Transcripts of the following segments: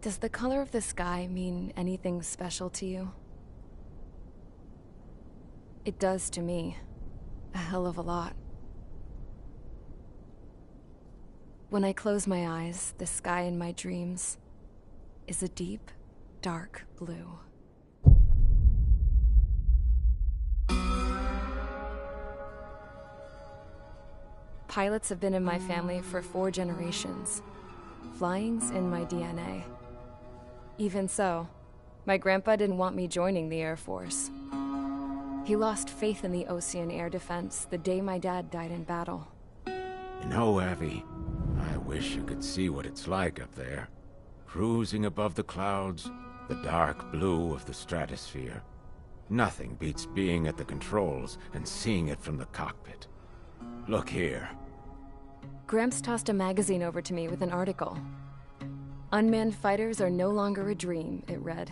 Does the color of the sky mean anything special to you? It does to me. A hell of a lot. When I close my eyes, the sky in my dreams is a deep, dark blue. Pilots have been in my family for 4 generations. Flying's in my DNA. Even so, my grandpa didn't want me joining the Air Force. He lost faith in the Ocean Air Defense the day my dad died in battle. You know, Abby, I wish you could see what it's like up there. Cruising above the clouds, the dark blue of the stratosphere. Nothing beats being at the controls and seeing it from the cockpit. Look here. Gramps tossed a magazine over to me with an article. Unmanned fighters are no longer a dream, it read.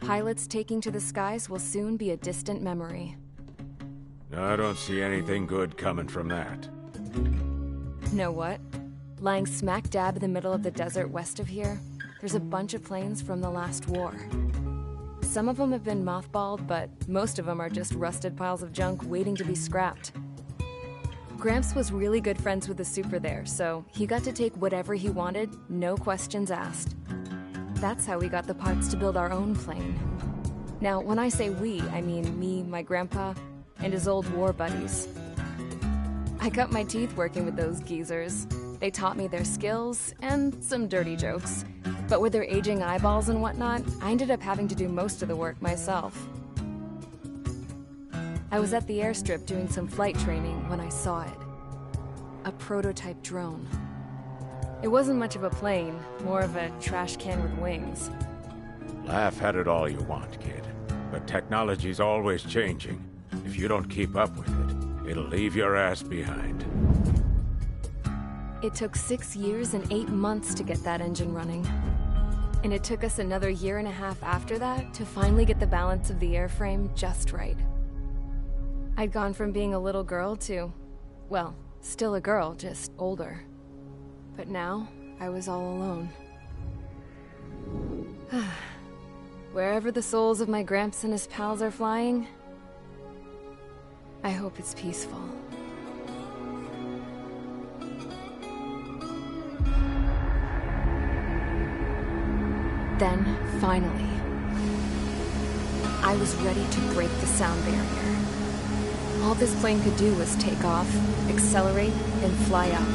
Pilots taking to the skies will soon be a distant memory. I don't see anything good coming from that. Know what? Lying smack dab in the middle of the desert west of here, there's a bunch of planes from the last war. Some of them have been mothballed, but most of them are just rusted piles of junk waiting to be scrapped. Gramps was really good friends with the super there, so he got to take whatever he wanted, no questions asked. That's how we got the parts to build our own plane. Now, when I say we, I mean me, my grandpa, and his old war buddies. I cut my teeth working with those geezers. They taught me their skills, and some dirty jokes. But with their aging eyeballs and whatnot, I ended up having to do most of the work myself. I was at the airstrip doing some flight training when I saw it. A prototype drone. It wasn't much of a plane, more of a trash can with wings. Laugh at it all you want, kid. But technology's always changing. If you don't keep up with it, it'll leave your ass behind. It took 6 years and 8 months to get that engine running. And it took us another 1.5 years after that to finally get the balance of the airframe just right. I'd gone from being a little girl to, well, still a girl, just older. But now, I was all alone. Wherever the souls of my Gramps and his pals are flying, I hope it's peaceful. Then, finally, I was ready to break the sound barrier. All this plane could do was take off, accelerate, and fly up.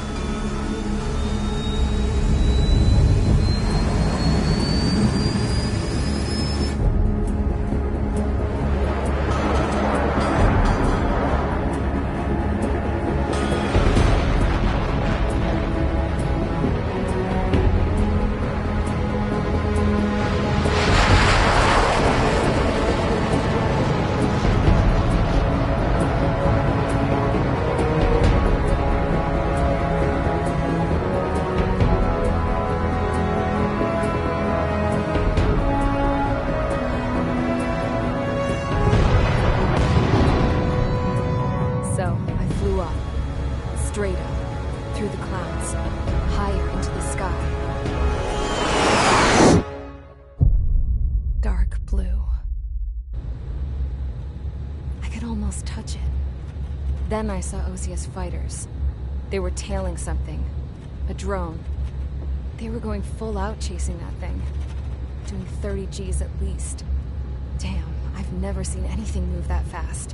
Straight up, through the clouds, higher into the sky. Dark blue. I could almost touch it. Then I saw OCS fighters. They were tailing something. A drone. They were going full out chasing that thing. Doing 30 Gs at least. Damn, I've never seen anything move that fast.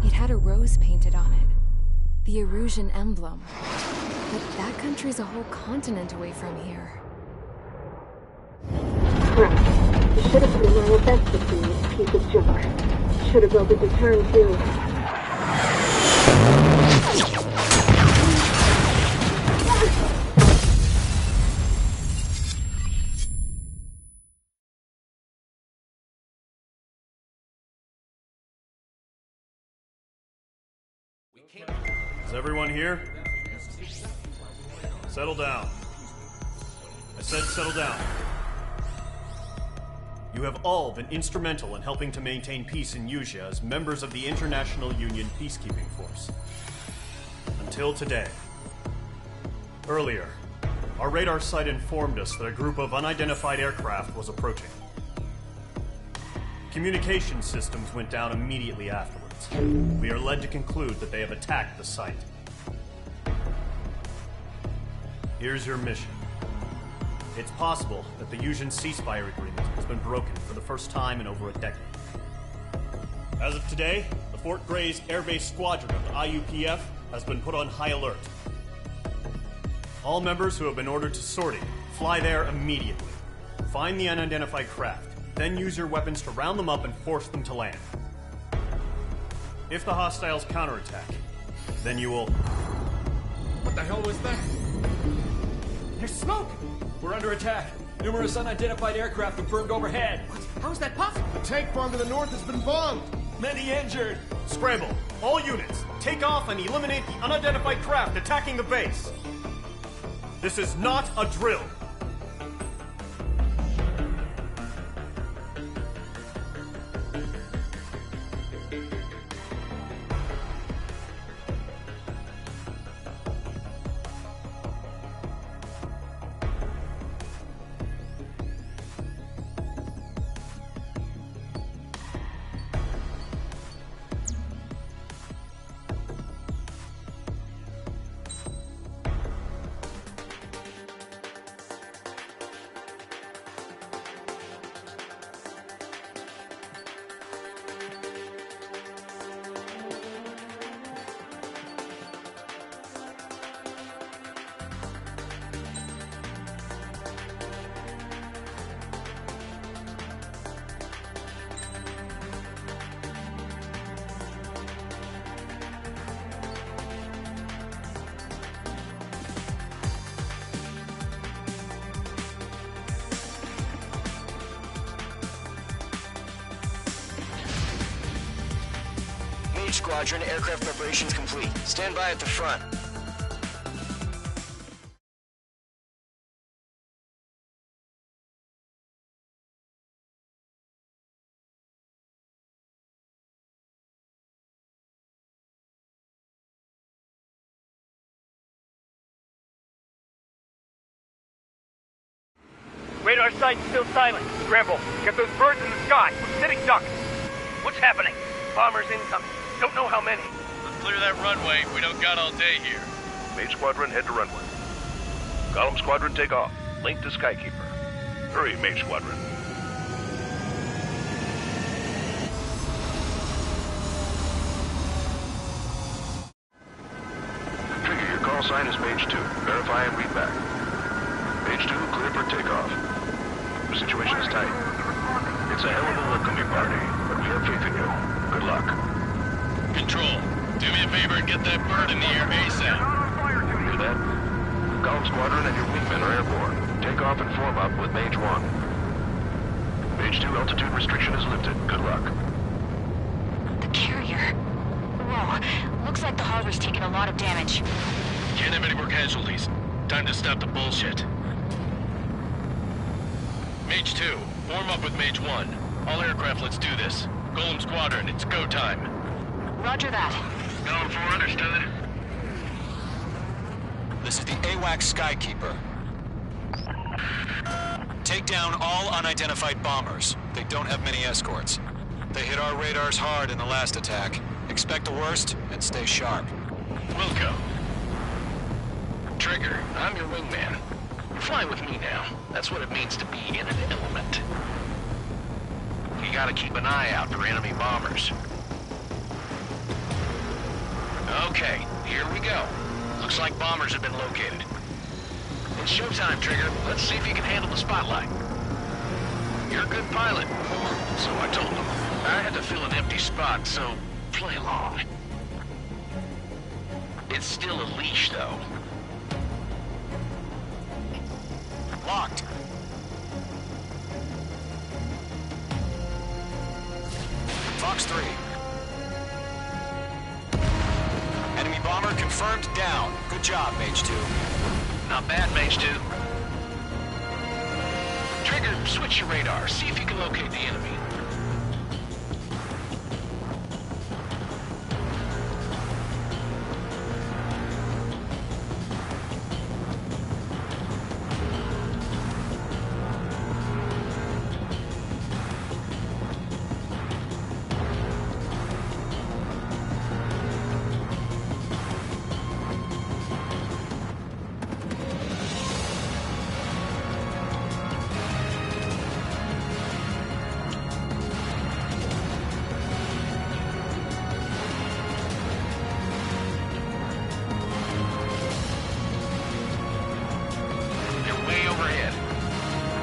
It had a rose painted on it. The Erusian emblem. But that country's a whole continent away from here. Right. You should have put in my investment in this piece of junk. Should have built a deterrent too. Is everyone here? Settle down. I said settle down. You have all been instrumental in helping to maintain peace in Yuzha as members of the International Union Peacekeeping Force. Until today. Earlier, our radar site informed us that a group of unidentified aircraft was approaching. Communication systems went down immediately afterwards. We are led to conclude that they have attacked the site. Here's your mission. It's possible that the Yuuzhan ceasefire agreement has been broken for the first time in over a decade. As of today, the Fort Gray's Airbase Squadron of the IUPF has been put on high alert. All members who have been ordered to sortie, fly there immediately. Find the unidentified craft, then use your weapons to round them up and force them to land. If the hostiles counterattack, then you will... What the hell was that? There's smoke! We're under attack. Numerous unidentified aircraft confirmed overhead. What? How is that possible? The tank farm to the north has been bombed! Many injured! Scramble! All units, take off and eliminate the unidentified craft attacking the base! This is not a drill! Squadron, aircraft preparations complete. Stand by at the front. Radar site's still silent. Scramble. Get those birds in the sky. We're sitting ducks. What's happening? Bombers incoming. Don't know how many. Let's clear that runway. We don't got all day here. Mage Squadron, head to runway. Column Squadron, take off. Link to Skykeeper. Hurry, Mage Squadron. Trigger, your call sign is Mage 2. Verify and read back. Mage 2, clear for takeoff. The situation is tight. It's a hell of a welcoming party, but we have faith in you. Good luck. Control, do me a favor and get that bird in the air ASAP. Do that. Column Squadron and your wingmen are airborne. Take off and form up with Mage 1. Mage 2, altitude restriction is lifted. Good luck. The carrier. Whoa, looks like the harbor's taken a lot of damage. Can't have any more casualties. Time to stop the bullshit. Mage 2, form up with Mage 1. All aircraft, let's do this. Golem Squadron, it's go time. Roger that. Column 4, understood. This is the AWAC Skykeeper. Take down all unidentified bombers. They don't have many escorts. They hit our radars hard in the last attack. Expect the worst and stay sharp. Wilco. Trigger, I'm your wingman. Fly with me now. That's what it means to be in an element. you gotta keep an eye out for enemy bombers. Okay, here we go. Looks like bombers have been located. It's showtime, Trigger. Let's see if you can handle the spotlight. You're a good pilot. So I told him. I had to fill an empty spot, so play along. It's still a leash, though. Locked. Fox 3. Enemy bomber confirmed down. Good job, Mage 2. Not bad, Mage 2. Trigger, switch your radar. See if you can locate the enemy.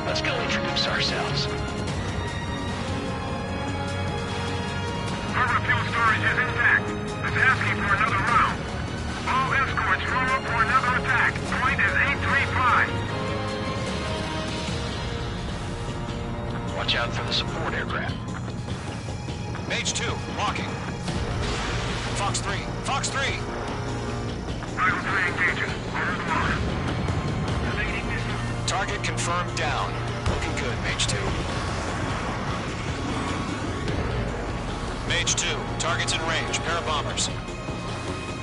Let's go introduce ourselves. Harbor fuel storage is intact. It's asking for another round. All escorts roll up for another attack. Point is 835. Watch out for the support aircraft. Mage 2, walking. Fox 3, Fox 3! Rifle 3 engaging. Over the line. Target confirmed down. Looking good, Mage 2. Mage 2, target's in range. Pair of bombers.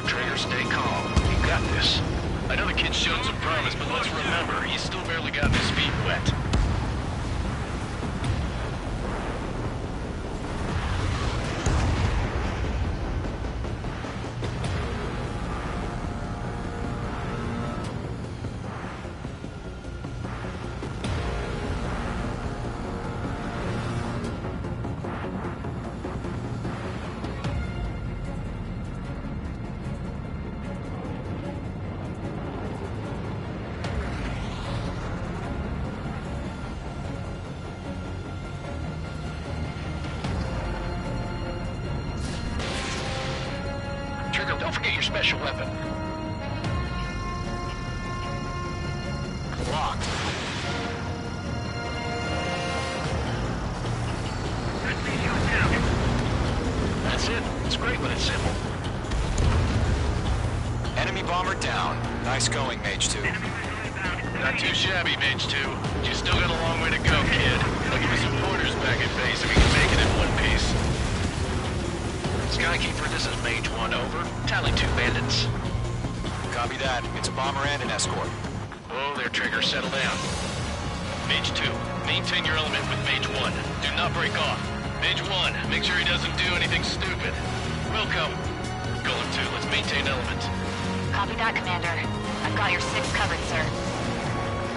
Trigger, stay calm. You got this. I know the kid's shown some promise, but let's remember, he's still barely gotten his feet wet. Don't forget your special weapon. Locked. That's it. It's great when it's simple. Enemy bomber down. Nice going, Mage 2. Not too shabby, Mage 2. You still got a long way to go, kid. I'll give you some pointers back at base if you can make it in one piece. Skykeeper, this is Mage 1, over. Tally 2 bandits. Copy that. It's a bomber and an escort. Oh, their Trigger, settle down. Mage 2, maintain your element with Mage 1. Do not break off. Mage 1, make sure he doesn't do anything stupid. Welcome. Golem 2, let's maintain element. Copy that, Commander. I've got your 6 covered, sir.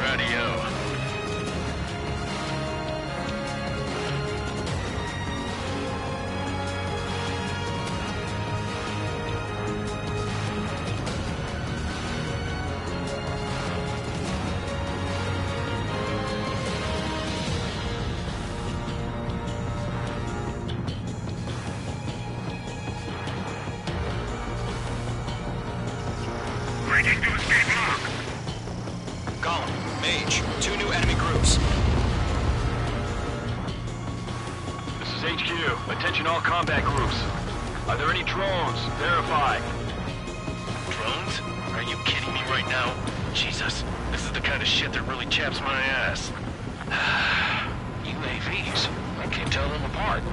Radio. Breaking to escape lock. Golem, Mage, 2 new enemy groups. This is HQ. Attention all combat groups. Are there any drones? Verify. Drones? Are you kidding me right now? Jesus, this is the kind of shit that really chaps my ass. UAVs. I can't tell them apart.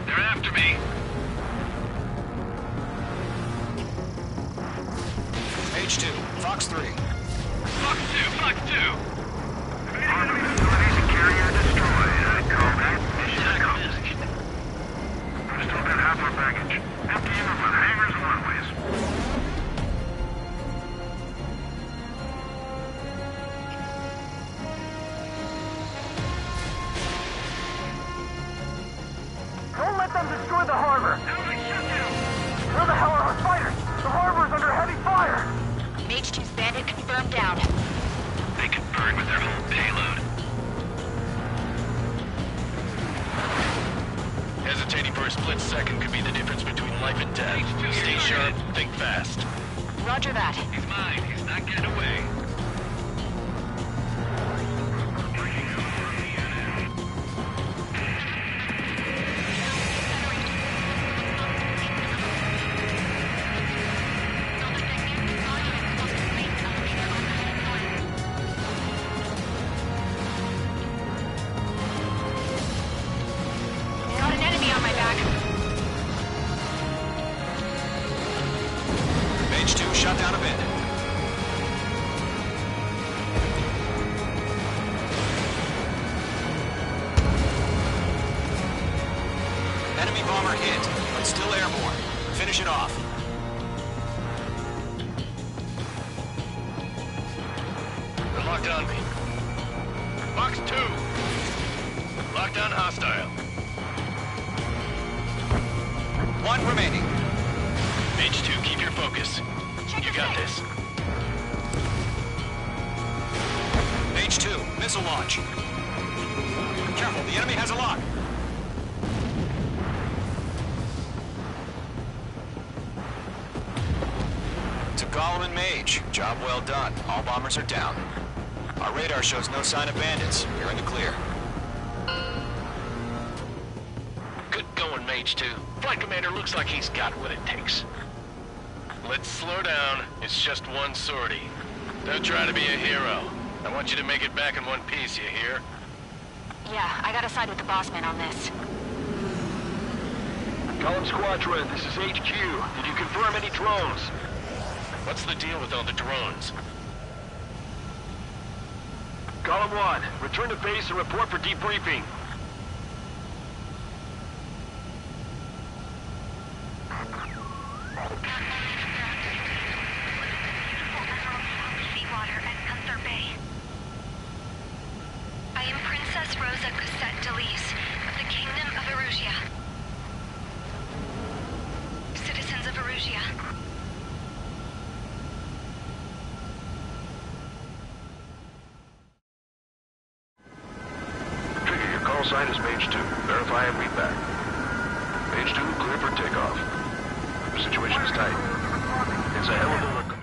They're after me. Mage 2, Fox 3. Fox 2, Fox 2. Enemy facilities and carrier destroyed. I call that mission accomplished. We've still got half our baggage. Empty in with hangars 1. Fire! Mage 2's bandit confirmed down. They could burn with their whole payload. Hesitating for a split second could be the difference between life and death. Stay sharp, think fast. Roger that. He's mine. He's not getting away. Got an enemy on my back. Mage 2 shot down a bandit. Enemy bomber hit, but still airborne. Finish it off. They're locked on me. Box 2. Lockdown hostile. One remaining. Mage 2, keep your focus. You got this. Mage 2, missile launch. Careful, the enemy has a lock. To Golem and Mage, job well done. All bombers are down. Our radar shows no sign of bandits. You're in the clear. Good going, Mage 2. Flight Commander looks like he's got what it takes. Let's slow down. It's just one sortie. Don't try to be a hero. I want you to make it back in one piece, you hear? Yeah, I gotta side with the boss man on this. Column Squadron, this is HQ. Did you confirm any drones? What's the deal with all the drones? Column 1, return to base and report for debriefing. I am Princess Rosa Cosette Delise of the Kingdom of Erusia. Citizens of Erusia. Trigger, your call sign is Mage 2. Verify and read back. Mage 2, clear for takeoff. The situation is tight. It's a hell of a look.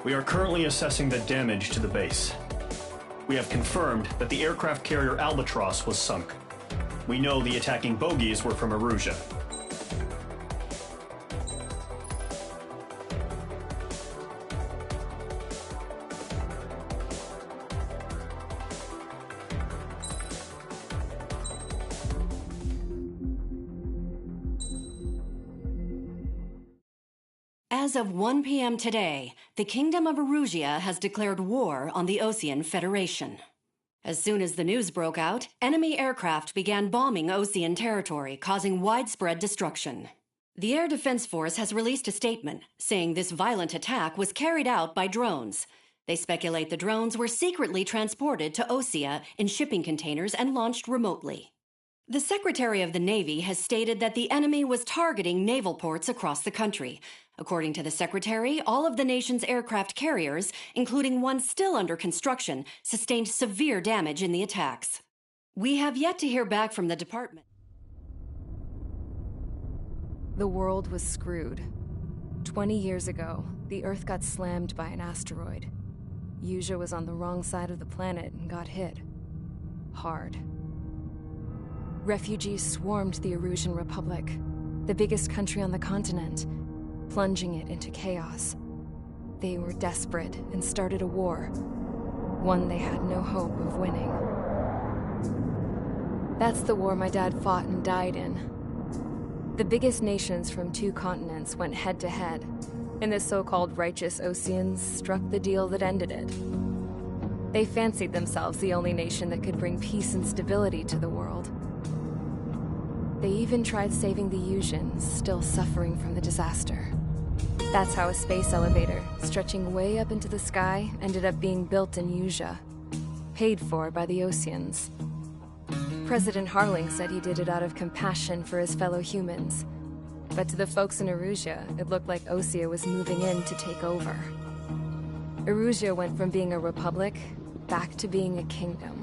We are currently assessing the damage to the base. We have confirmed that the aircraft carrier Albatross was sunk. We know the attacking bogies were from Erusia. As of 1 p.m. today, the Kingdom of Erusia has declared war on the Osean Federation. As soon as the news broke out, enemy aircraft began bombing Osean territory, causing widespread destruction. The Air Defense Force has released a statement saying this violent attack was carried out by drones. They speculate the drones were secretly transported to Osea in shipping containers and launched remotely. The Secretary of the Navy has stated that the enemy was targeting naval ports across the country. According to the Secretary, all of the nation's aircraft carriers, including one still under construction, sustained severe damage in the attacks. We have yet to hear back from the department. The world was screwed. 20 years ago, the Earth got slammed by an asteroid. Yuja was on the wrong side of the planet and got hit. Hard. Refugees swarmed the Erusian Republic, the biggest country on the continent, plunging it into chaos. They were desperate and started a war, one they had no hope of winning. That's the war my dad fought and died in. The biggest nations from 2 continents went head-to-head, and the so-called righteous Oseans struck the deal that ended it. They fancied themselves the only nation that could bring peace and stability to the world. They even tried saving the Usians, still suffering from the disaster. That's how a space elevator, stretching way up into the sky, ended up being built in Usea, paid for by the Oseans. President Harling said he did it out of compassion for his fellow humans. But to the folks in Erusea, it looked like Osea was moving in to take over. Erusea went from being a republic back to being a kingdom.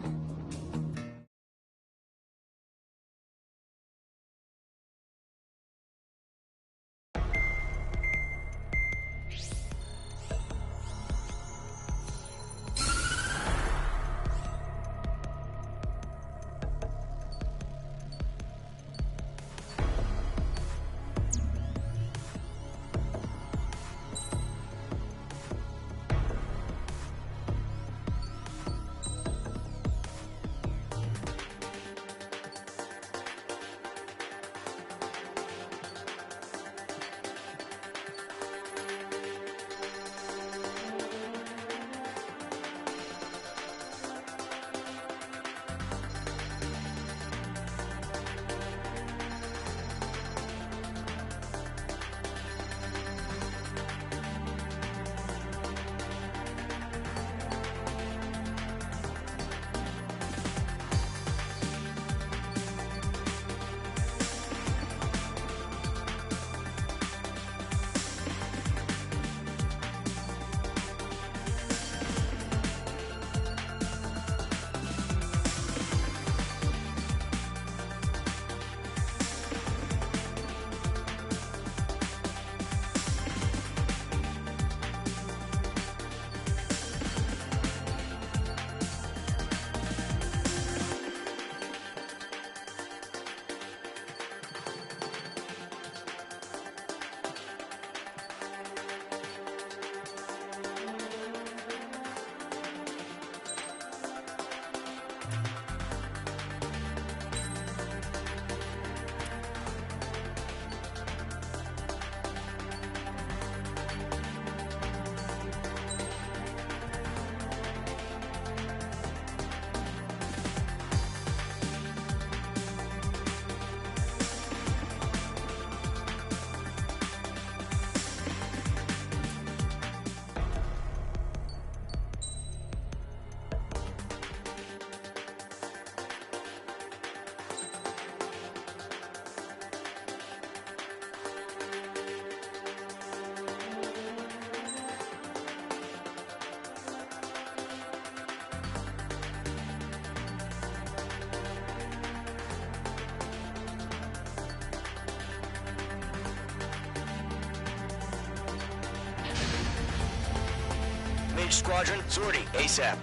Mage Squadron, sortie, ASAP.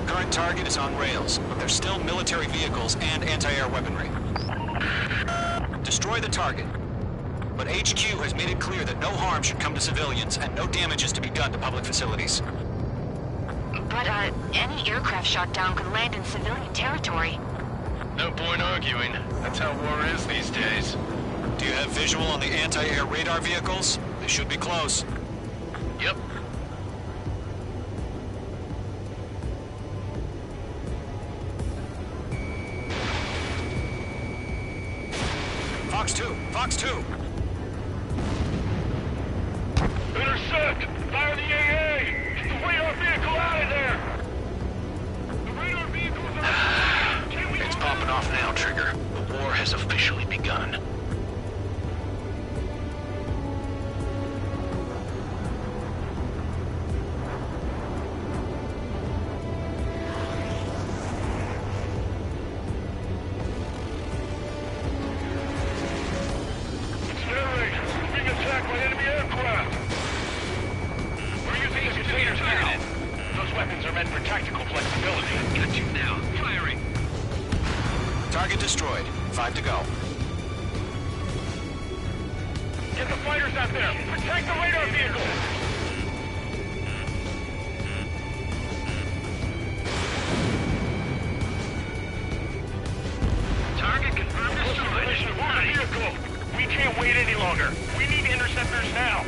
Current target is on rails, but there's still military vehicles and anti-air weaponry. Destroy the target. But HQ has made it clear that no harm should come to civilians and no damage is to be done to public facilities. But, any aircraft shot down could land in civilian territory. No point arguing. That's how war is these days. Do you have visual on the anti-air radar vehicles? They should be close. Yep. Fox 2! Fox 2! Intercept! Fire the AA! Get the radar vehicle out of there! The radar vehicles are... It's popping off now, Trigger. The war has officially begun. Target destroyed. 5 to go. Get the fighters out there! Protect the radar vehicle! Target confirmed destroyed. Water vehicle! We can't wait any longer. We need interceptors now.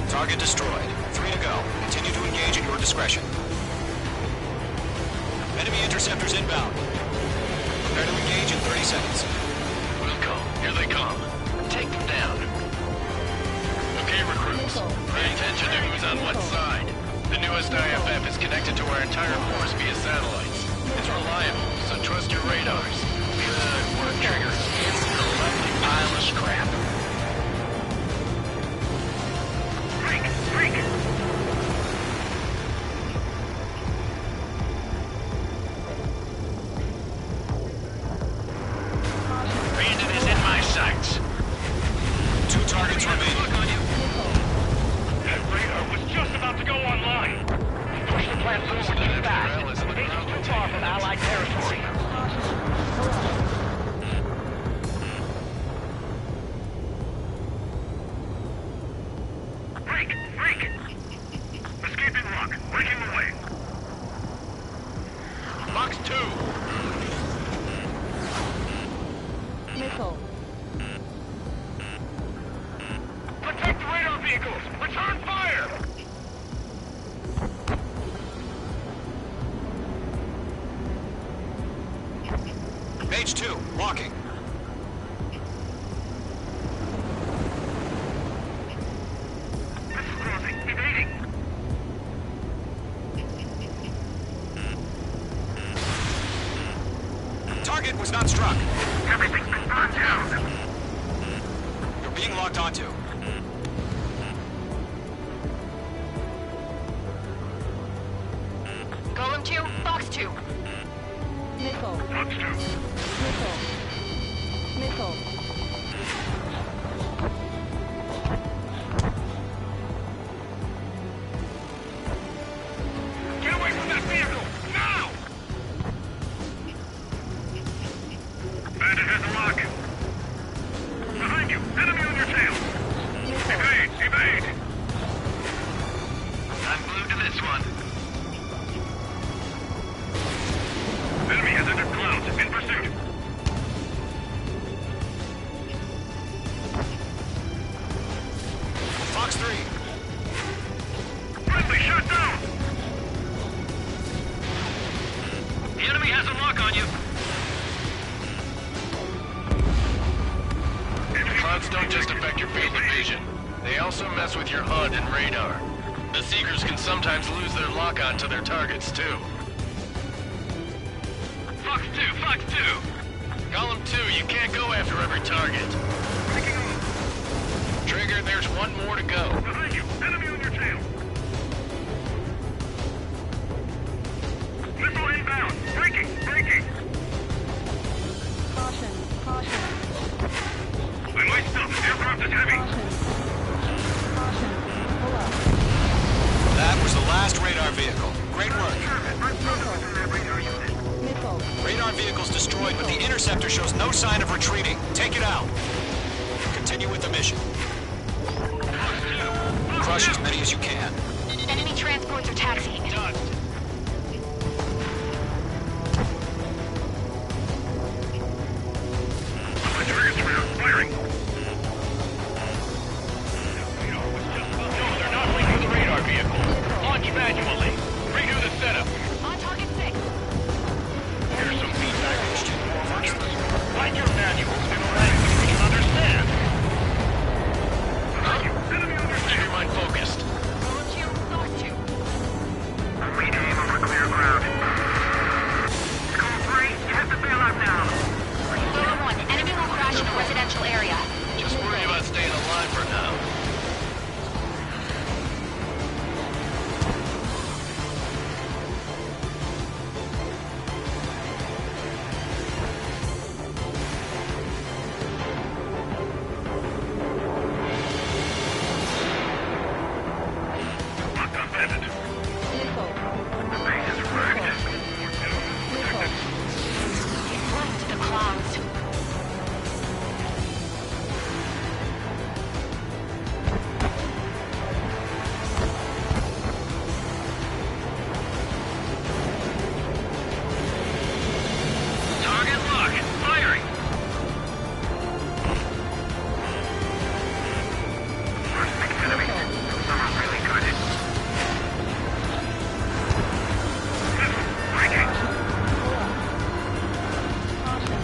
Target destroyed. 3 to go. Continue to engage at your discretion. Enemy interceptors inbound. Prepare to engage in 30 seconds. Wilco, here they come. Take them down. Okay, recruits. Pay attention to who's on what side. The newest IFF is connected to our entire force via satellites. It's reliable, so trust your radars. Good work, Trigger. It's a lovely pile of scrap. Freak! Bandit is in my sights. 2 targets remaining. That radar was just about to go online. Push the plant forward too fast. It's too far from Allied territory. Freak! Escaping rock. Breaking away. Box 2. Missile. Protect the radar vehicles! Return fire! Mage 2, walking. Crossing. Evading. Target was not struck. Everything's been burned down. You're being locked onto. Golem 2, Box 2. Missile. Box 2. Missile. Get away from that vehicle! Now! Bandit has a lock. Behind you! Enemy on your tail! Evade! I'm glued to this one. Enemy has entered clouds. In pursuit. vision. They also mess with your HUD and radar. The Seekers can sometimes lose their lock-on to their targets, too. Fox 2! Column 2, you can't go after every target. Breaking off. Trigger, there's one more to go. Behind you! Enemy on your tail! Missile inbound! Breaking! Caution. I might stop. This aircraft is heavy. Caution. Pull up. That was the last radar vehicle. Great work. Missile. Radar vehicle's destroyed, but the interceptor shows no sign of retreating. Take it out. Continue with the mission. Crush as many as you can. Enemy transports are taxiing. Done. The target's around. Firing. No, they're not linking the radar vehicle. Launch manually. Redo the setup. On target 6. Here's some feedback. Write your manuals in a language we can understand. Enemy on your Keep your mind focused. Column 2, Fox 2. I'm reading aim over clear ground. Call 3, you have to bail out now. Column 1, enemy will crash in a residential area. Just worry about staying alive for now. Locked on bandit. Missile. The base is wrecked. Missile. Fly into the clouds. Target lock. Firing. First six enemies. Some are really good. Breaking. Pull up. Caution.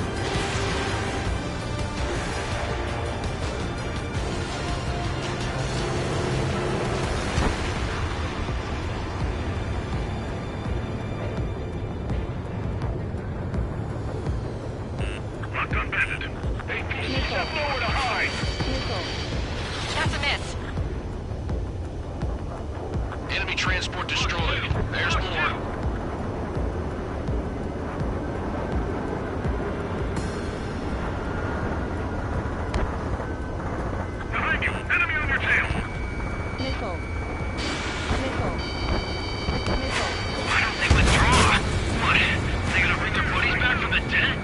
Locked on bandit. APC have nowhere to hide. Missile. That's a miss. Enemy transport destroyed. There's more. Behind you. Enemy on your tail. Missile. Why don't they withdraw? What? They gonna bring their buddies back from the dead?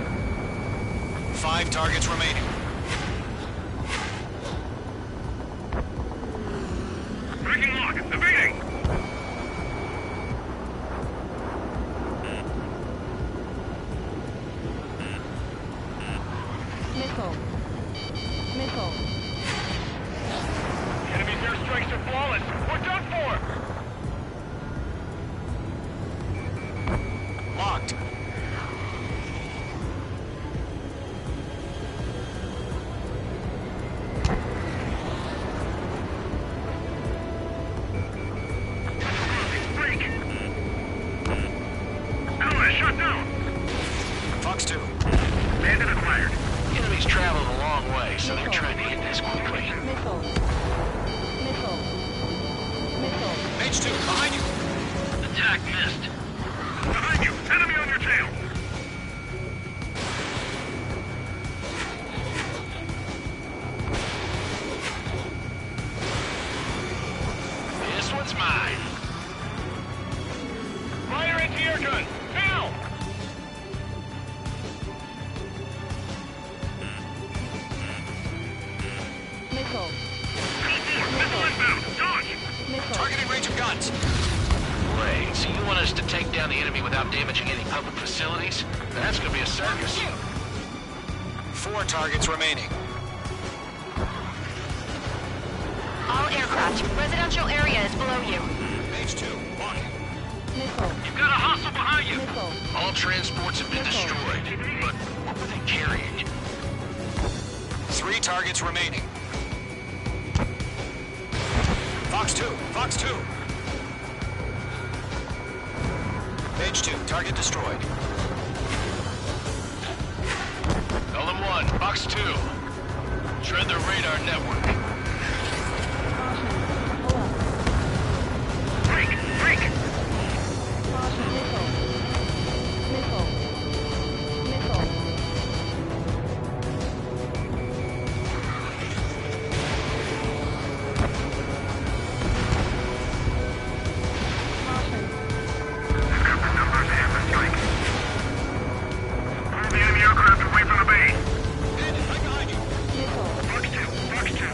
5 targets remaining. Breaking lock. Evading. Missile. Enemy's airstrikes are flawless. We're done for. Locked. Break. Ally shot down. Fox 2. Bandit acquired. Enemies traveled a long way, so they're trying to hit this quickly. Missile. H2, behind you. Attack missed. Behind you. Enemy on your tail. This one's mine. Fire anti-air gun. Now. Missile. Missile inbound. Dodge. Targeting range of guns. Great. So you want us to take down the enemy without damaging any public facilities? That's gonna be a circus. 4 targets remaining. All aircraft. Residential area is below you. H2, lock. Missile. You've got a hostile behind you. Missile. All transports have been destroyed, but what were they carrying? 3 targets remaining. Fox 2, Fox 2. Page 2, target destroyed. Golem 1, Fox 2. Shred their radar network. Break! Break! Move the enemy aircraft away from the base. Bandit, right behind you. Fox 2, Fox 2.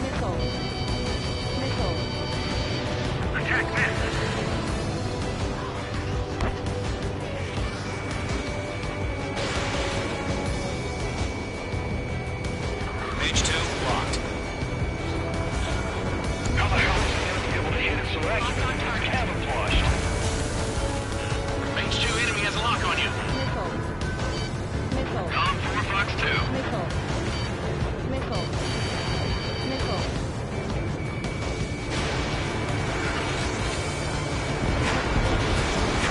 Attack missed. Page 2, locked. How the hell is the enemy able to hit it so accurately? It's camouflaged. Range 2 enemy has a lock on you. Golem 4, Fox 2.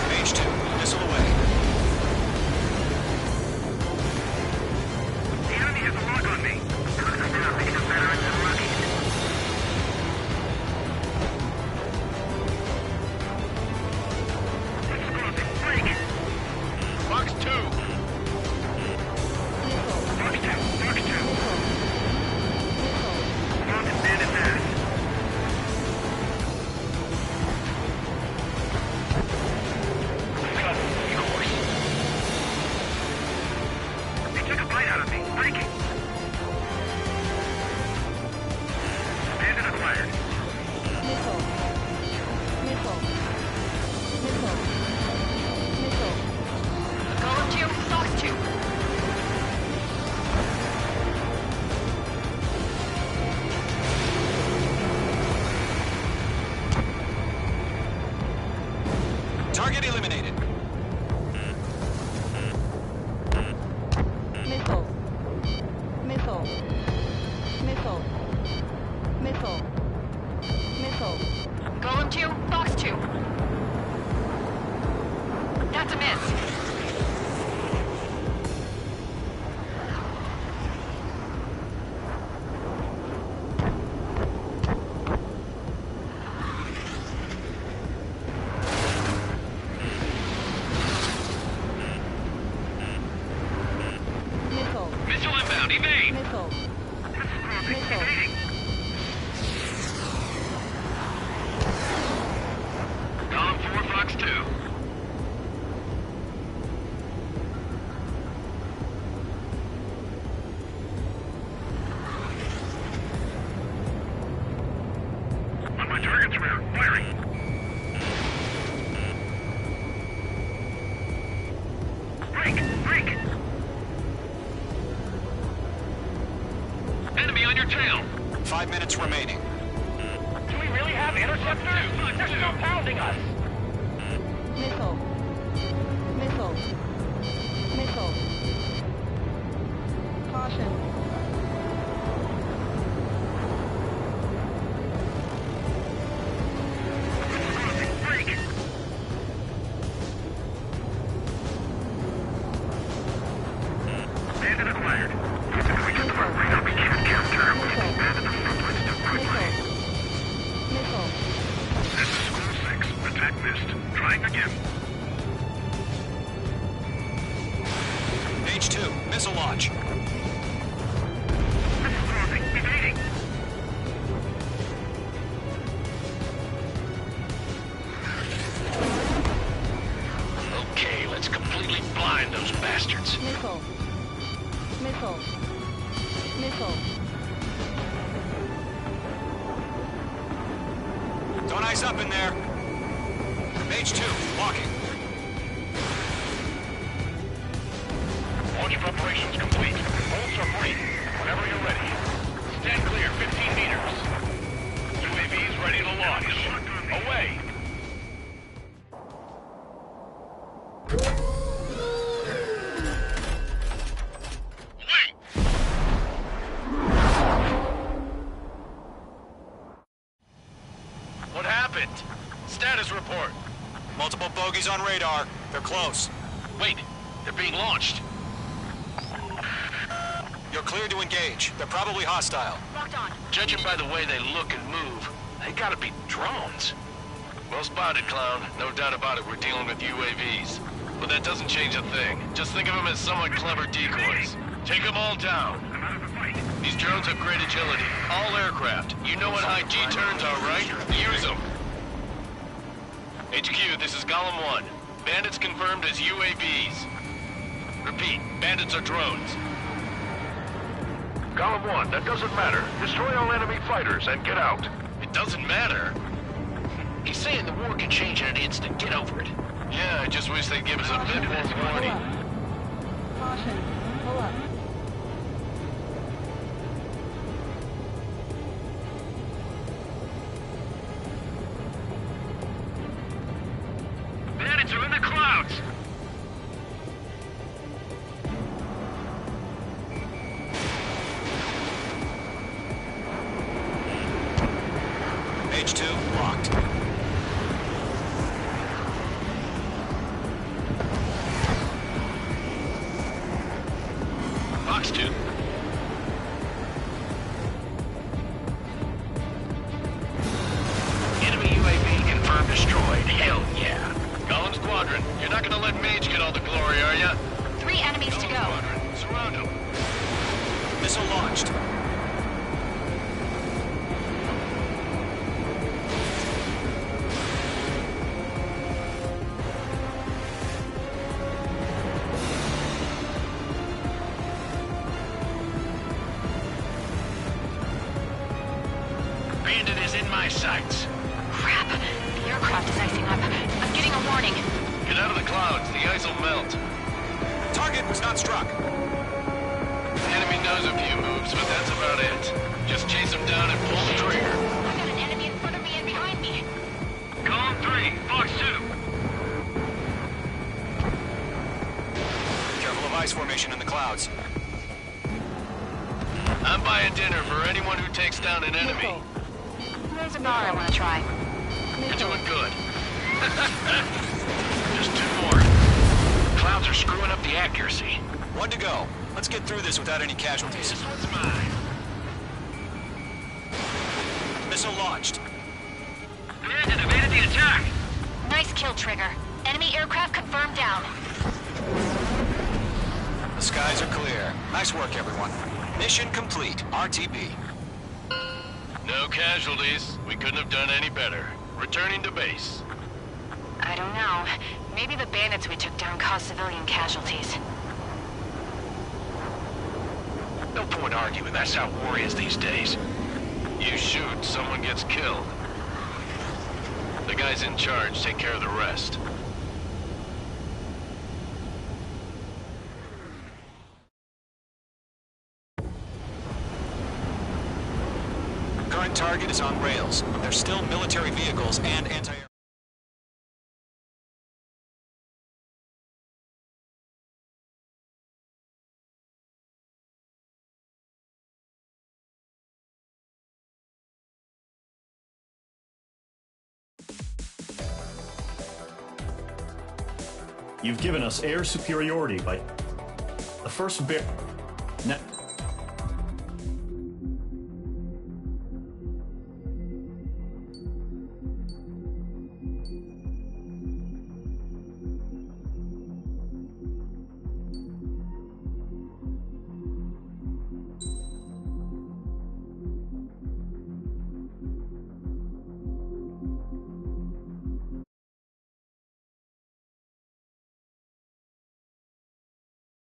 Page 2, missile away. The enemy has a lock on me. Now make it better than lucky. Explosive break. Fox 2. Fox 2, Fox 2. Wanted bandit mass. Got it, of course. They took a bite out of me. Breaking. Bandit acquired. Golem 2, Fox 2. Target eliminated. Golem 2, Fox 2. That's a miss. Missile inbound, evade! Evading. Golem 4, Fox 2. On my target's rear. Firing. Break! Break! Enemy on your tail. 5 minutes remaining. Do we really have interceptors? They're still pounding us. Break! Bandit acquired. We get the front right up. We can't capture him. We can bandit the front lines too quickly. This is School 6. Attack missed. Trying again. Page 2, missile launch. Missile crossing. Evading. Okay, let's completely blind those bastards. Don't eyes up in there. Page 2, walking. Launch preparations complete. Bolts are free. Whenever you're ready. Stand clear, 15 meters. UAVs ready to launch. Away! What happened? it. Status report. Multiple bogies on radar. They're close. Wait, they're being launched. You're clear to engage. They're probably hostile. Locked on. Judging by the way they look and move, they gotta be drones. Well spotted, Clown. No doubt about it, we're dealing with UAVs. But that doesn't change a thing. Just think of them as somewhat clever decoys. Take them all down. These drones have great agility. All aircraft. You know what high G-turns are, right? Use them. HQ, this is Golem 1. Bandits confirmed as UAVs. Repeat, bandits are drones. Golem 1, that doesn't matter. Destroy all enemy fighters and get out. It doesn't matter. He's saying the war can change in an instant. Get over it. Yeah, I just wish they'd give us a bit more warning. Caution. Pull up. Bandits are in the clouds! H2, locked. Fox 2. Enemy UAV confirmed destroyed. Hell yeah. Golem Squadron, you're not gonna let Mage get all the glory, are ya? 3 enemies to go. Squadron, surround him. Missile launched. Bandit is in my sights. Crap. The aircraft is icing up. I'm getting a warning. Get out of the clouds, the ice will melt. Target was not struck. The enemy knows a few moves, but that's about it. Just chase them down and pull the trigger. I've got an enemy in front of me and behind me. Golem 3, Fox 2. Careful of ice formation in the clouds. I'm buying dinner for anyone who takes down an enemy. There's a bar I want to try. You're doing good. Just 2 more. Clouds are screwing up the accuracy. 1 to go. Let's get through this without any casualties. This one's mine. Missile launched. Bandit evaded the attack! Nice kill, Trigger. Enemy aircraft confirmed down. The skies are clear. Nice work, everyone. Mission complete. RTB. No casualties. We couldn't have done any better. Returning to base. I don't know. Maybe the bandits we took down caused civilian casualties. No point arguing. That's how war is these days. You shoot, someone gets killed. The guys in charge take care of the rest. Current target is on rails. There's still military vehicles and anti-air. You've given us air superiority by the first bear.